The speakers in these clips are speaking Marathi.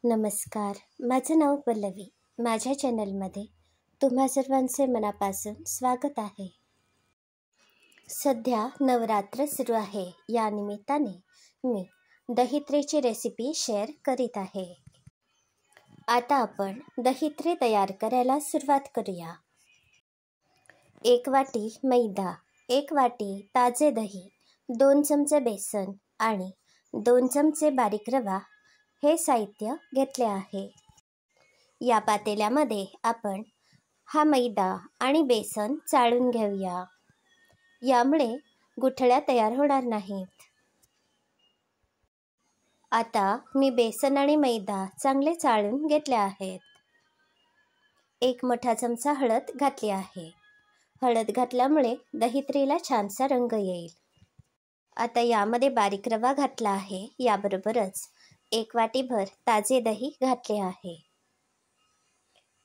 नमस्कार. माझं नाव पल्लवी. माझ्या चॅनलमध्ये तुम्हा सर्वांचे मनापासून स्वागत आहे. सध्या नवरात्र सुरू आहे. या निमित्ताने मी दहीत्रेची रेसिपी शेअर करीत आहे. आता आपण दहीत्रे तयार करायला सुरुवात करूया. 1 वाटी मैदा, 1 वाटी ताजे दही, 2 चमचे बेसन आणि 2 चमचे बारीक रवा हे साहित्य घेतले आहे. या पातेल्यामध्ये आपण हा मैदा आणि बेसन चाळून घेऊया. यामुळे गुठळ्या तयार होणार नाहीत. आता मी बेसन आणि मैदा चांगले चाळून घेतले आहेत. 1 मोठा चमचा हळद घातली आहे. हळद घातल्यामुळे दहीत्रेला छानसा रंग येईल. आता यामध्ये बारीक रवा घातला आहे. याबरोबरच 1 वाटीभर ताजे दही घातले आहे.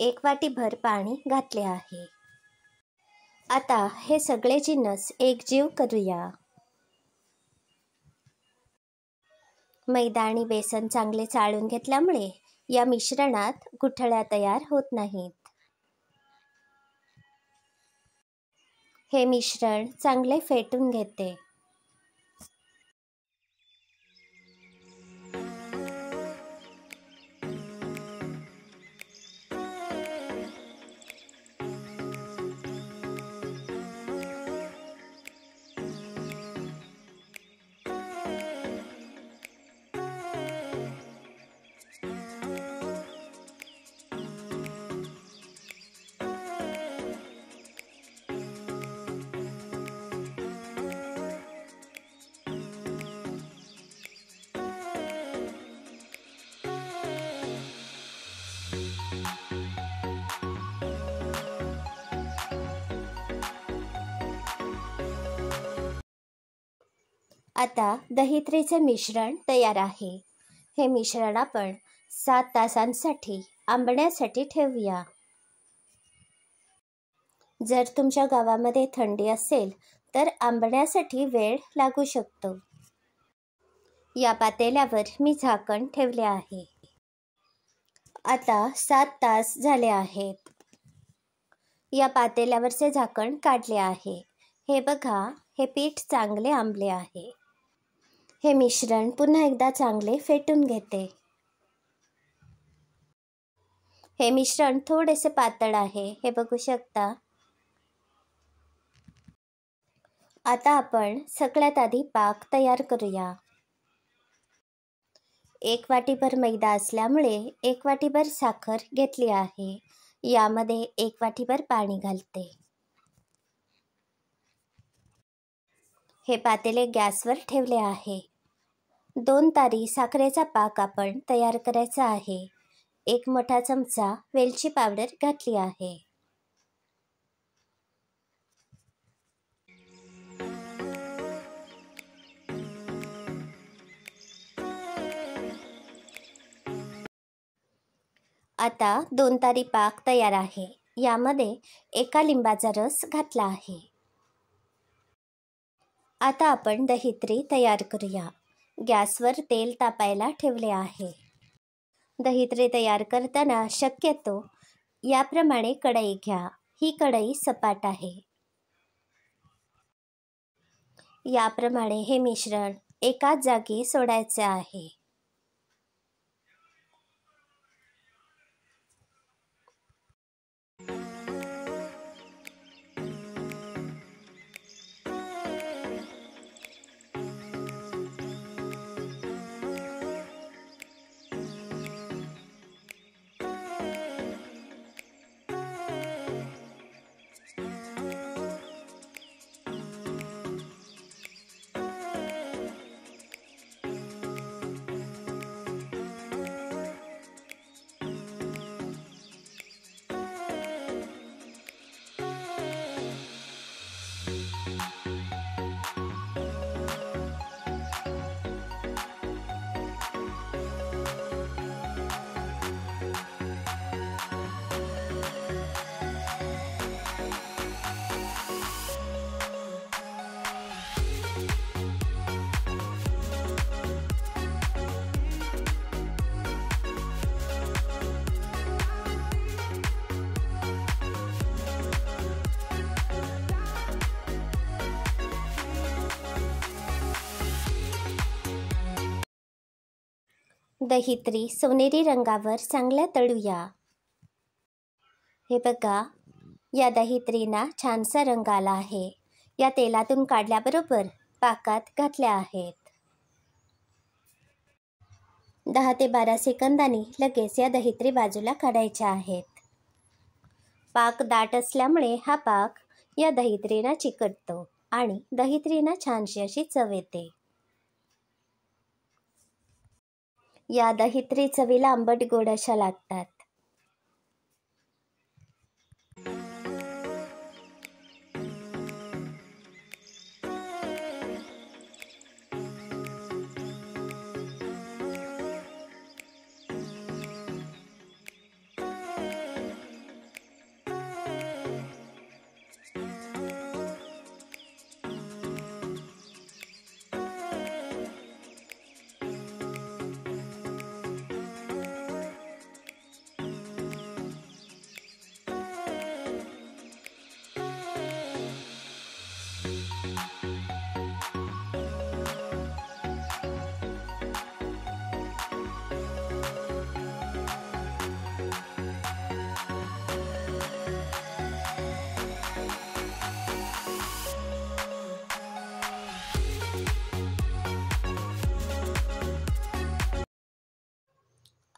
1 वाटीभर पाणी घातले आहे. आता हे सगळे जिन्नस एकजीव करूया. मैदा आणि बेसन चांगले चाळून घेतल्यामुळे या मिश्रणात गुठळ्या तयार होत नाहीत. हे मिश्रण चांगले फेटून घेते. आता दहीत्रेचे मिश्रण तयार आहे. हे मिश्रण आपण 7 तासांसाठी आंबण्यासाठी ठेवूया. जर तुमच्या गावामध्ये थंडी असेल तर आंबण्यासाठी वेळ लागू शकतो. या पातेल्यावर मी झाकण ठेवले आहे. आता 7 तास झाले आहेत. या पातेल्यावरचे झाकण काढले आहे. हे बघा, हे पीठ चांगले आंबले आहे. हे मिश्रण पुन्हा एकदा चांगले फेटून घेते. हे मिश्रण थोडेसे पातळ आहे. हे बघू शकता. आता आपण सगळ्यात आधी पाक तयार करूया. 1 वाटीभर मैदा असल्यामुळे 1 वाटीभर साखर घेतली आहे. यामध्ये 1 वाटीभर पाणी घालते. हे पातेले गॅसवर ठेवले आहे. 2 तारी साखरेचा पाक आपण तयार करायचा आहे. 1 मोठा चमचा वेलची पावडर घातली आहे. आता 2 तारी पाक तयार आहे. यामध्ये 1 लिंबाचा रस घातला आहे. आता आपण दहीत्रे तयार करूया. गॅसवर तेल तापायला ठेवले आहे. दहीत्रे तयार करताना शक्यतो याप्रमाणे कढई घ्या. ही कढई सपाट आहे. याप्रमाणे हे मिश्रण एकाच जागी सोडायचे आहे. दहित्री सोनेरी रंगावर चांगल्या तळूया. हे बघा, या दहित्रीना छानसा रंग आला आहे. या तेलातून काढल्याबरोबर पाकात घातल्या आहेत. 10 ते 12 सेकंदांनी लगेच या दहित्री बाजूला काढायच्या आहेत. पाक दाट असल्यामुळे हा पाक या दहित्रीना चिकटतो आणि दहित्रीना छानशी अशी चव येते. या दहित्री चवीला आंबट गोड अशा लागतात.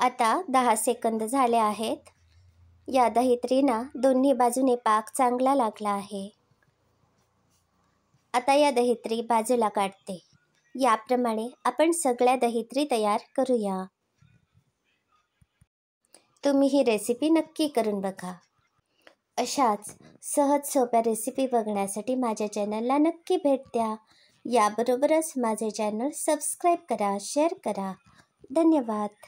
आता 10 सेकंद झाले आहेत. या दहित्रीना दोन्ही बाजूने पाक चांगला लागला आहे. आता या दहित्री बाजूला काढते. याप्रमाणे आपण सगळ्या दहित्री तयार करूया. तुम्ही ही रेसिपी नक्की करून बघा. अशाच सहज सोप्या रेसिपी बघण्यासाठी माझ्या चॅनलला नक्की भेट द्या. याबरोबरच माझे चॅनल सबस्क्राईब करा, शेअर करा. धन्यवाद.